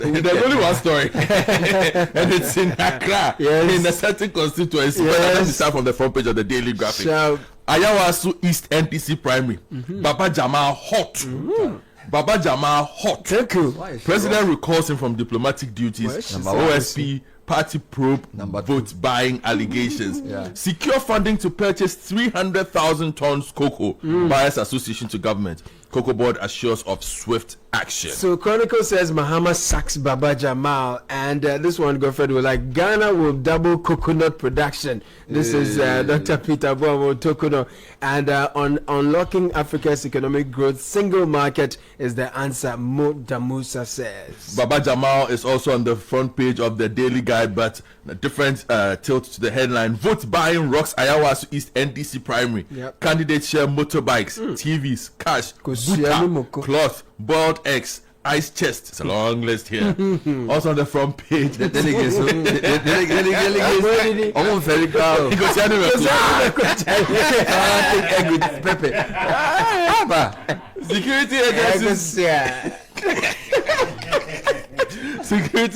There's only one story, and it's in Accra, in a certain constituency. Let me start from the front page of the Daily Graphic. Ayawaso East NDC primary. Baba Jamal hot. Baba Jamal hot. Thank you. President recalls him from diplomatic duties. OSP party probe vote buying allegations. Secure funding to purchase 300,000 tons cocoa. Buyers Association to government. Cocoa board assures of swift action. So Chronicle says Mahama sacks Baba Jamal, and this one Godfred will like Ghana will double coconut production. This is Dr. Peter Boamo Tokuno, and on unlocking Africa's economic growth, single market is the answer. Mo Damusa says. Baba Jamal is also on the front page of the Daily Guide, but a different tilt to the headline. Vote buying rocks Ayawaso East NDC primary. Candidates share motorbikes, TVs, cash, buta, cloth, boiled eggs, ice chest. It's a long list here. Also on the front page. Security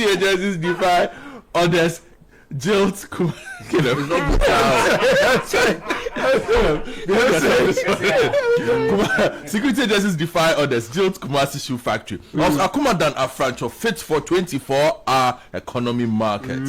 agencies defy orders. Jilt security agencies defy orders. Jilt Kumasi Shoe Factory. Also, Akumadan Afrancho fit for 24-hour economy market.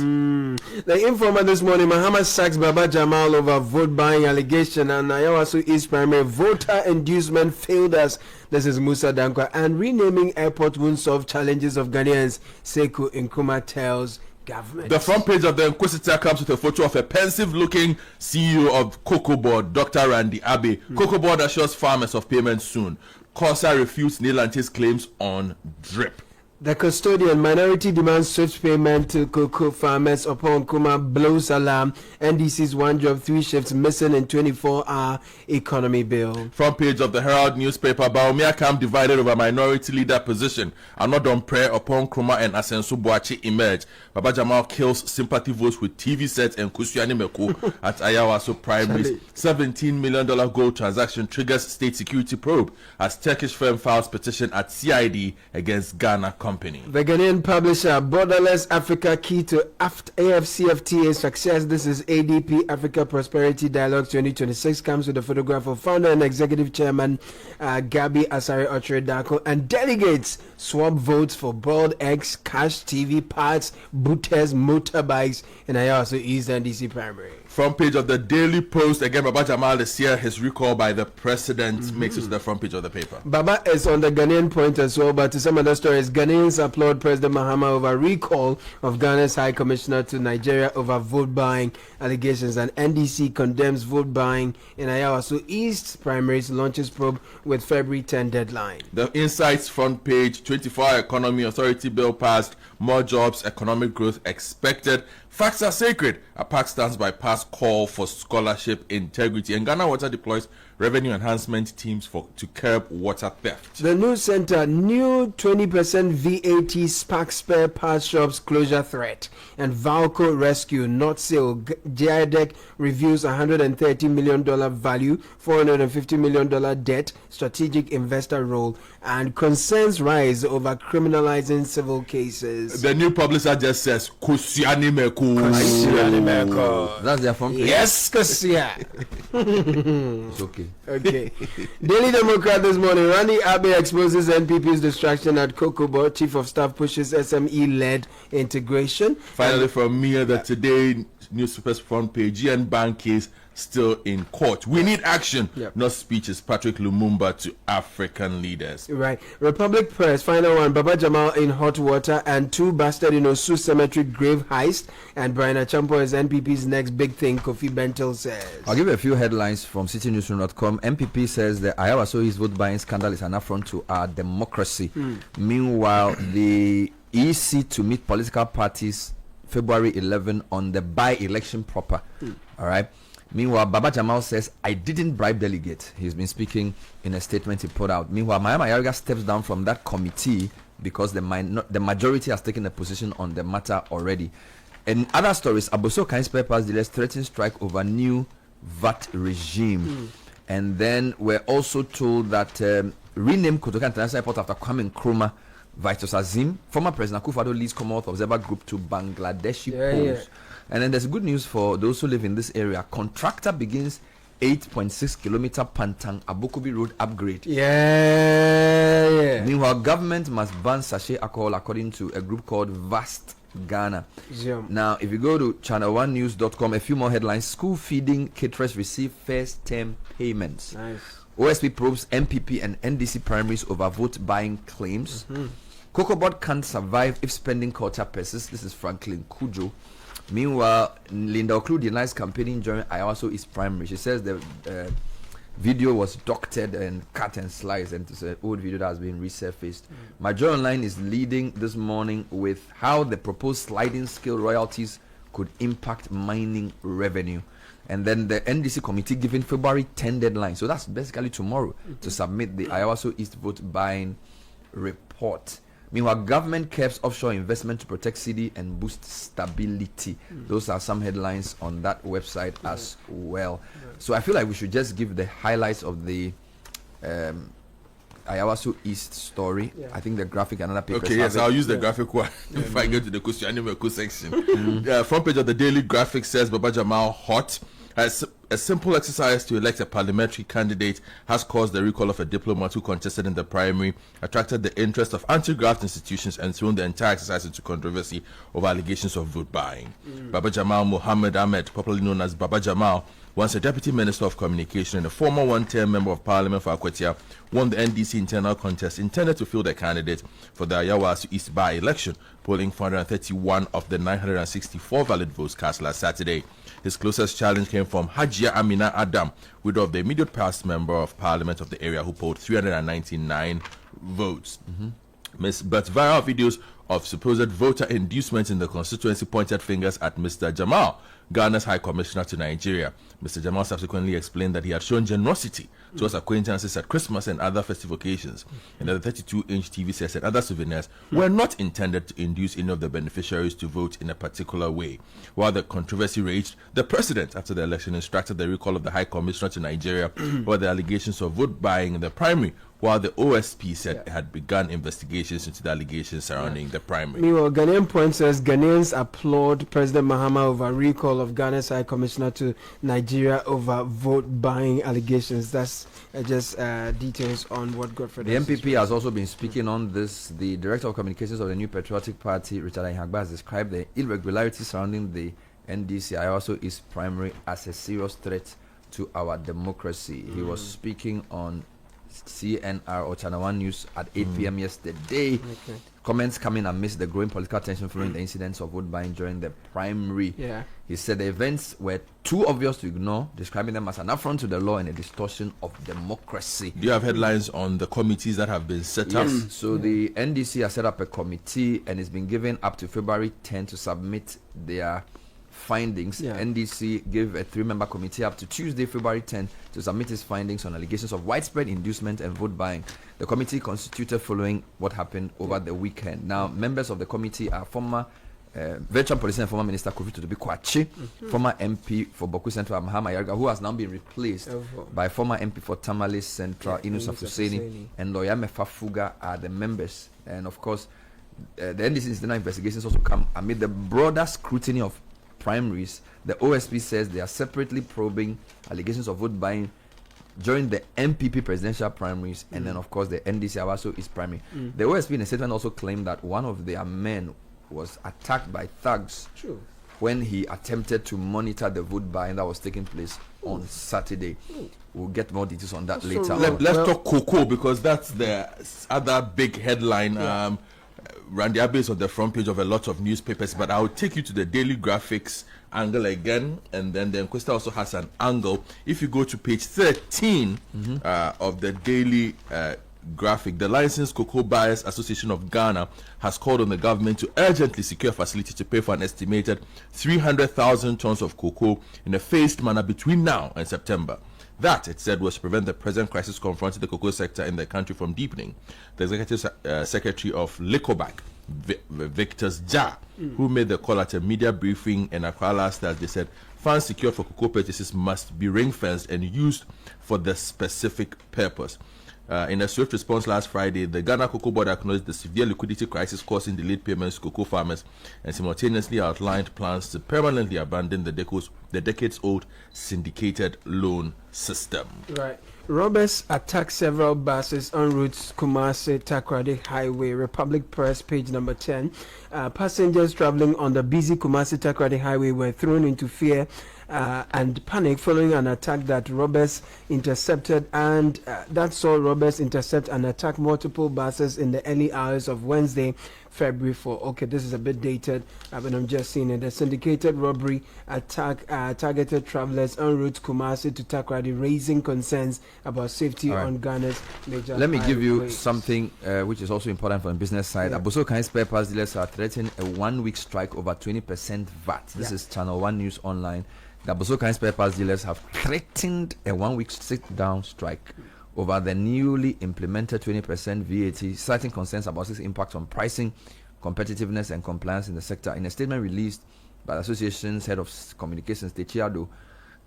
The Informer this morning, Mahama sacks Baba Jamal over vote buying allegation, and Ayawaso East primary voter inducement failed us. This is Musa Dankwa. And renaming airport won't solve challenges of Ghanaians, Sekou Nkrumah tells government. The front page of the Inquisitor comes with a photo of a pensive-looking CEO of Cocoa Board, Dr. Randy Abe. Cocoa Board assures farmers of payment soon. Corsa refutes Nilante's claims on drip. The custodian minority demands swift payment to cocoa farmers upon Kuma blows alarm. NDC's one job, 3 shifts missing in 24-hour economy bill. Front page of the Herald newspaper, Baumia camp divided over minority leader position. Another prayer upon Kruma and Asensu Boachi emerge. Baba Jamal kills sympathy votes with TV sets and Kusiani Meko at Ayawaso primaries. $17 million gold transaction triggers state security probe as Turkish firm files petition at CID against Ghana company. The Ghanaian publisher, Borderless Africa, key to AFCFTA success. This is ADP Africa Prosperity Dialogue 2026. Comes with a photograph of founder and executive chairman Gabi Asare Ochre-Dako, and delegates swap votes for boiled eggs, cash, TV parts, booters, motorbikes in Ayawaso East NDC primary. Front page of the Daily Post, again, Baba Jamal this year, his recall by the president makes it to the front page of the paper. Baba is on the Ghanaian point as well, but to some other stories, Ghanaians applaud President Mahama over recall of Ghana's High Commissioner to Nigeria over vote buying allegations, and NDC condemns vote buying in Ayawaso East primaries, launches probe with February 10 deadline. The Insights front page, 24-hour economy authority bill passed, more jobs, economic growth expected. Facts are sacred. A pact stands by past call for scholarship integrity. And Ghana Water deploys revenue enhancement teams to curb water theft. The News Center, new 20% VAT spark spare parts shops closure threat. And Valco rescue, not sale. GIDEC reviews $130 million value, $450 million debt, strategic investor role, and concerns rise over criminalizing civil cases. The New Publisher just says, Kusiani Meko. That's their phone. Yes, Kusia. It's okay. Okay. Daily Democrat this morning, Randy Abe exposes NPP's distraction at Cocoa Board. Chief of Staff pushes SME-led integration. Finally, from me, the Today newspaper's front page, GN Bank case still in court. We need action, not speeches. Patrick Lumumba to African leaders. Right. Republic Press, final one. Baba Jamal in hot water, and 2 bastard in Osu Cemetery grave heist. And Brian Achampo is NPP's next big thing, Kofi Bentil says. I'll give you a few headlines from CityNewsroom.com. MPP says the Ayawaso East vote buying scandal is an affront to our democracy. Meanwhile, the EC to meet political parties February 11 on the by-election proper. All right. Meanwhile, Baba Jamal says, I didn't bribe delegates. He's been speaking in a statement he put out. Meanwhile, Mayama Yariga steps down from that committee because the majority has taken a position on the matter already. In other stories, Aboso Kain's spare parts dealers threaten strike over new VAT regime. And then we're also told that rename Kotoka International Airport after Kwame Nkrumah Vitus Azim, former President Akufo-Addo leads Commonwealth Observer Group to Bangladeshi polls. And then there's good news for those who live in this area. Contractor begins 8.6 kilometer Pantang Abokubi Road upgrade. Meanwhile, government must ban sachet alcohol according to a group called Vast Ghana. Now, if you go to ChannelOneNews.com, a few more headlines. School feeding caterers receive first term payments. Nice. OSP probes MPP and NDC primaries over vote buying claims. Cocoa Board can't survive if spending culture persists. This is Franklin Kujo. Meanwhile, Linda Oklu denies campaigning during Ayawaso East primary. She says the video was doctored and cut and sliced, and it's an old video that has been resurfaced. Major Online is leading this morning with how the proposed sliding scale royalties could impact mining revenue. And then the NDC committee giving February 10 deadline. So that's basically tomorrow to submit the Ayawaso East vote buying report. Meanwhile, government caps offshore investment to protect Citi and boost stability. Those are some headlines on that website as well. So I feel like we should just give the highlights of the Ayawaso East story. I think the graphic and other papers. Okay, yes, I'll use the graphic one if I get to the Kusianimeku section. Front page of the Daily Graphic says Baba Jamal hot. As a simple exercise to elect a parliamentary candidate has caused the recall of a diplomat who contested in the primary, attracted the interest of anti-graft institutions, and thrown the entire exercise into controversy over allegations of vote buying. Baba Jamal Muhammad Ahmed, popularly known as Baba Jamal, once a deputy minister of communication and a former one-term member of parliament for Akwatia, won the NDC internal contest intended to field a candidate for the Ayawaso East by-election, polling 431 of the 964 valid votes cast last Saturday. His closest challenge came from Hajia Amina Adam, widow of the immediate past member of parliament of the area, who polled 399 votes. But viral videos of supposed voter inducement in the constituency pointed fingers at Mr. Jamal, Ghana's High Commissioner to Nigeria. Mr. Jamal subsequently explained that he had shown generosity towards acquaintances at Christmas and other festive occasions, and that the 32-inch TV sets and other souvenirs were not intended to induce any of the beneficiaries to vote in a particular way. While the controversy raged, the president, after the election, instructed the recall of the High Commissioner to Nigeria over the allegations of vote buying in the primary, while the OSP said it had begun investigations into the allegations surrounding the primary. Meanwhile, Ghanaian Point says Ghanaians applaud President Mahama over recall of Ghana's High Commissioner to Nigeria over vote buying allegations. That's just details on what Godfrey. The MPP has also been speaking on this. The Director of Communications of the New Patriotic Party, Richard Ayihagba, has described the irregularities surrounding the NDC Ayawaso East primary as a serious threat to our democracy. He was speaking on CNR or Channel One News at 8 p.m. yesterday. Comments coming amidst the growing political tension following the incidents of vote buying during the primary. He said the events were too obvious to ignore, describing them as an affront to the law and a distortion of democracy. Do you have headlines on the committees that have been set up? So the NDC has set up a committee and it's been given up to February 10 to submit their findings. NDC gave a 3-member committee up to Tuesday, February 10 to submit its findings on allegations of widespread inducement and vote buying. The committee constituted following what happened over the weekend. Now, members of the committee are former veteran police and former Minister Kofi Totobi Kwachi, former MP for Boku Central Mahama Yarga, who has now been replaced by former MP for Tamale Central Inusa Fuseni, and Lawyer Mefa Fuga are the members. And of course, the NDC internal investigations also come amid the broader scrutiny of primaries. The OSP says they are separately probing allegations of vote buying during the MPP presidential primaries and then of course the NDC Ayawaso East primary. The OSP in a statement also claimed that one of their men was attacked by thugs when he attempted to monitor the vote buying that was taking place on Saturday. We'll get more details on that later. Let's talk cocoa, because that's the other big headline. Randy Abbey is on the front page of a lot of newspapers, but I'll take you to the Daily Graphics angle again, and then the Enquesta also has an angle. If you go to page 13 of the Daily Graphic, the Licensed Cocoa Buyers Association of Ghana has called on the government to urgently secure a facility to pay for an estimated 300,000 tons of cocoa in a phased manner between now and September. That, it said, was to prevent the present crisis confronting the cocoa sector in the country from deepening. The Executive Secretary of Licobac, Victor Ja, who made the call at a media briefing in Accra last Thursday, said funds secured for cocoa purchases must be ring-fenced and used for the specific purpose. In a swift response last Friday, the Ghana Cocoa Board acknowledged the severe liquidity crisis causing delayed payments to cocoa farmers and simultaneously outlined plans to permanently abandon the decades-old syndicated loan system. Right. Robbers attack several buses en route Kumasi Takoradi Highway. Republic Press, page number 10. Passengers traveling on the busy Kumasi Takoradi Highway were thrown into fear and panic following an attack that robbers intercepted, and that saw robbers intercept and attack multiple buses in the early hours of Wednesday, February 4. Okay, this is a bit dated, but I'm just seeing it. The syndicated robbery attack targeted travelers en route Kumasi to Takoradi, raising concerns about safety on Ghana's major Let me give you highways. something which is also important from the business side. Yeah. Aboso Kai spare parts dealers are threatening a 1-week strike over 20% VAT. This is ChannelOne News Online. The Aboso Kai spare parts dealers have threatened a 1-week sit-down strike over the newly implemented 20% VAT, citing concerns about its impact on pricing, competitiveness, and compliance in the sector. In a statement released by the association's head of communications, Techiado,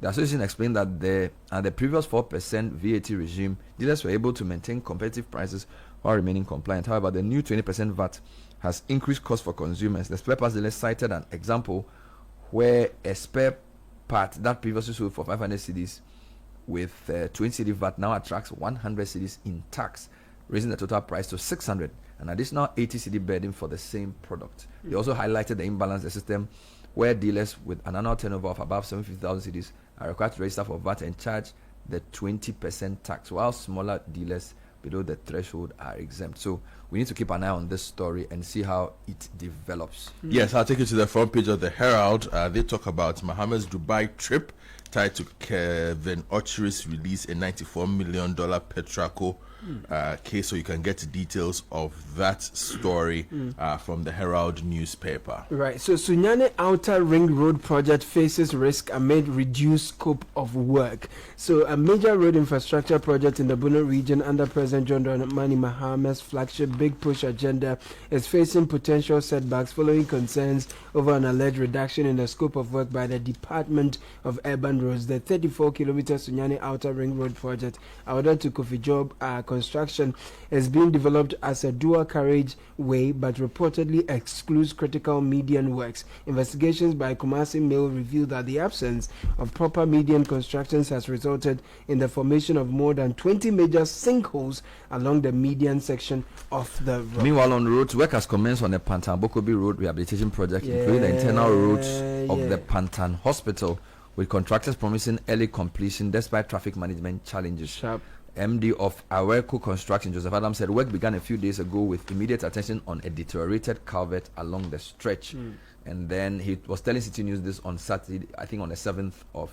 the association explained that at the previous 4% VAT regime, dealers were able to maintain competitive prices while remaining compliant. However, the new 20% VAT has increased costs for consumers. The spare parts dealers cited an example where a spare part that previously sold for 500 cedis with 20 cedi VAT now attracts 100 cedis in tax, raising the total price to 600, an additional 80 cedi burden for the same product. They also highlighted the imbalance in the system where dealers with an annual turnover of above 750,000 cedis are required to register for VAT and charge the 20% tax, while smaller dealers below the threshold are exempt. So we need to keep an eye on this story and see how it develops. Yes, I'll take you to the front page of the Herald. They talk about Mohammed's Dubai trip tied to Kevin Ochery's release a $94 million Petraco case. So you can get details of that story from the Herald newspaper. Right. So Sunyani Outer Ring Road project faces risk amid reduced scope of work. So a major road infrastructure project in the Bono region under President John Dramani Maham's flagship Big Push agenda is facing potential setbacks following concerns over an alleged reduction in the scope of work by the Department of Urban Roads. The 34-kilometer Sunyani Outer Ring Road project, awarded to Kofi Job construction, is being developed as a dual carriage way but reportedly excludes critical median works. Investigations by Kumasi Mail reveal that the absence of proper median constructions has resulted in the formation of more than 20 major sinkholes along the median section of the road. Meanwhile, on roads, work has commenced on the Pantan Bokobi Road rehabilitation project, including the internal roads of the Pantan Hospital, with contractors promising early completion despite traffic management challenges. Sharp. MD of Aweco Construction, Joseph Adams, said work began a few days ago with immediate attention on a deteriorated culvert along the stretch. And then he was telling Citi News this on Saturday, I think on the 7th of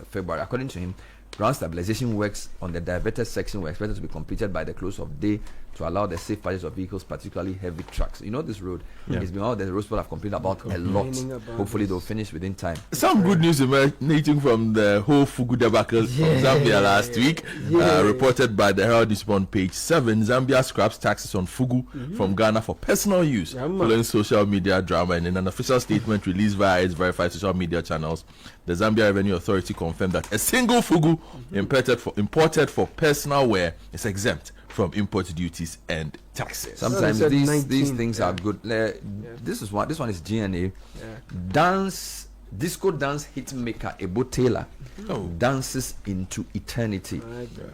February. According to him, ground stabilization works on the diverted section were expected to be completed by the close of day to allow the safe passage of vehicles, particularly heavy trucks. You know, this road, it's been all the roads people have complained about a lot. Hopefully they'll finish within time. Some good news emanating from the whole Fugu debacle from Zambia last week, reported by the Herald Newspaper on page 7. Zambia scraps taxes on Fugu from Ghana for personal use, following social media drama. And in an official statement released via its verified social media channels, the Zambia Revenue Authority confirmed that a single Fugu imported for personal wear is exempt from import duties and taxes. Sometimes these things are good. This one is GNA. Disco dance hitmaker Ebo Taylor dances into eternity.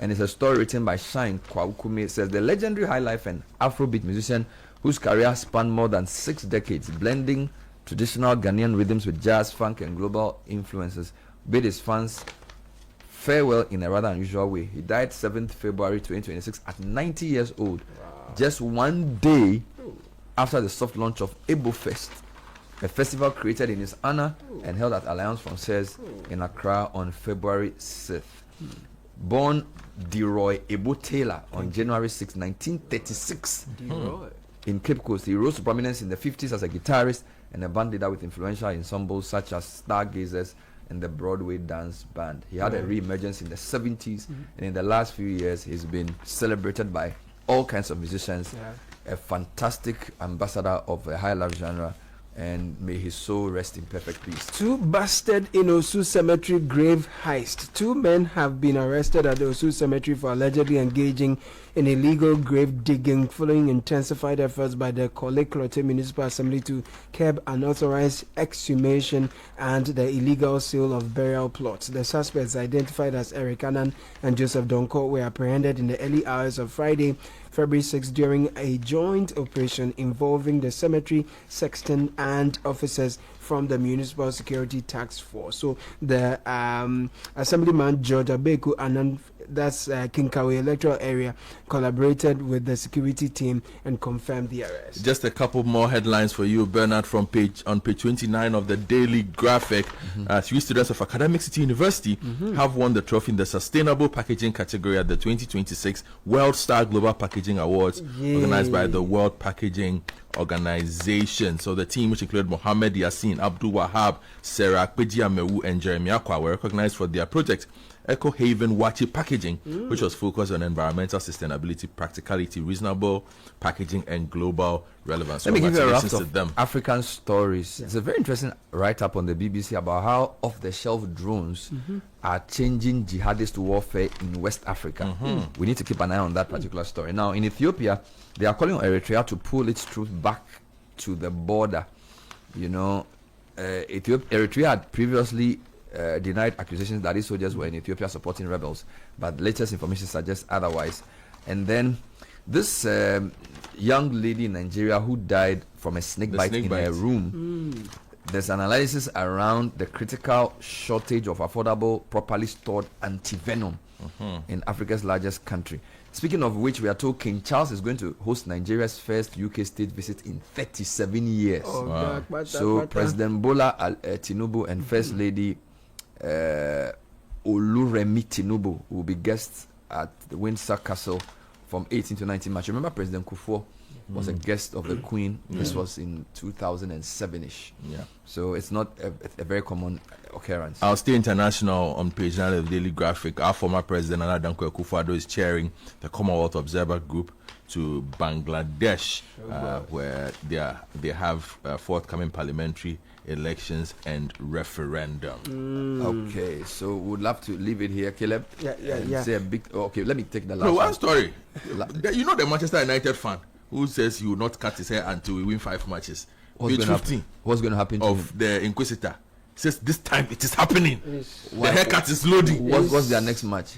And it's a story written by Shine Kwaukume. It says the legendary high life and Afrobeat musician whose career spanned more than 6 decades, blending traditional Ghanaian rhythms with jazz, funk, and global influences, bid his fans farewell in a rather unusual way. He died 7th February 2026 at 90 years old, just one day after the soft launch of Ebo Fest, a festival created in his honor and held at Alliance Française in Accra on February 6th. Born Deroy Ebo Taylor on January 6, 1936 in Cape Coast, he rose to prominence in the 50s as a guitarist and a band leader with influential ensembles such as Stargazers and the Broadway Dance Band. He had a re-emergence in the 70s, and in the last few years he's been celebrated by all kinds of musicians, a fantastic ambassador of a high life genre and may his soul rest in perfect peace. 2 busted in Osu Cemetery grave heist. 2 men have been arrested at the Osu Cemetery for allegedly engaging in illegal grave digging following intensified efforts by the Korle-Klote Municipal Assembly to curb unauthorized exhumation and the illegal sale of burial plots. The suspects, identified as Eric Annan and Joseph Donko, were apprehended in the early hours of Friday, February 6, during a joint operation involving the cemetery, sexton, and officers from the Municipal Security Task Force. So the Assemblyman George Abeku Annan, that's Kinkawe electoral area, collaborated with the security team and confirmed the arrest. Just a couple more headlines for you, Bernard, from page 29 of the Daily Graphic. 3 students of Academic City University have won the trophy in the Sustainable Packaging category at the 2026 World Star Global Packaging Awards, organized by the World Packaging Organization. So the team, which included Mohammed Yassin, Abdul Wahab, Sarah Kpejiamewu, and Jeremy Akwa, were recognized for their project Eco Haven Wachi Packaging, which was focused on environmental sustainability, practicality, reasonable packaging, and global relevance. Let me give you a raft of them. African stories. It's a very interesting write-up on the BBC about how off-the-shelf drones are changing jihadist warfare in West Africa. We need to keep an eye on that particular story. Now, in Ethiopia, they are calling on Eritrea to pull its troops back to the border. You know, Eritrea had previously denied accusations that its soldiers were in Ethiopia supporting rebels, but latest information suggests otherwise. And then this young lady in Nigeria who died from a snake bite in her room. There's an analysis around the critical shortage of affordable, properly stored antivenom in Africa's largest country. Speaking of which, we are told King Charles is going to host Nigeria's first UK state visit in 37 years. So President Bola Tinubu and First Lady Oluremi Tinubu will be guests at the Windsor Castle from 18 to 19 March. Remember, President Kufuor was a guest of the Queen. This was in 2007-ish. So it's not a very common occurrence. I'll stay international on page 9 of the Daily Graphic. Our former president, Nana Dankwa Akufo-Addo, is chairing the Commonwealth Observer Group to Bangladesh, where they have forthcoming parliamentary elections and referendum. Okay, so we'd love to leave it here, Caleb. Say a big. Okay, let me take the last. No, one story. You know the Manchester United fan who says he will not cut his hair until we win 5 matches. What's going to happen to of him? The Inquisitor says this time it is happening. The haircut is loading. What's their next match?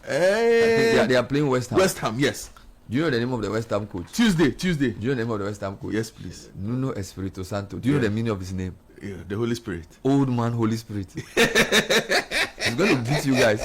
I think they are playing West Ham. West Ham, yes. Do you know the name of the West Ham coach? Tuesday. Do you know the name of the West Ham coach? Yes, please. Nuno Espirito Santo. Do you know the meaning of his name? Yeah, the Holy Spirit. Old man, Holy Spirit. He's going to beat you guys.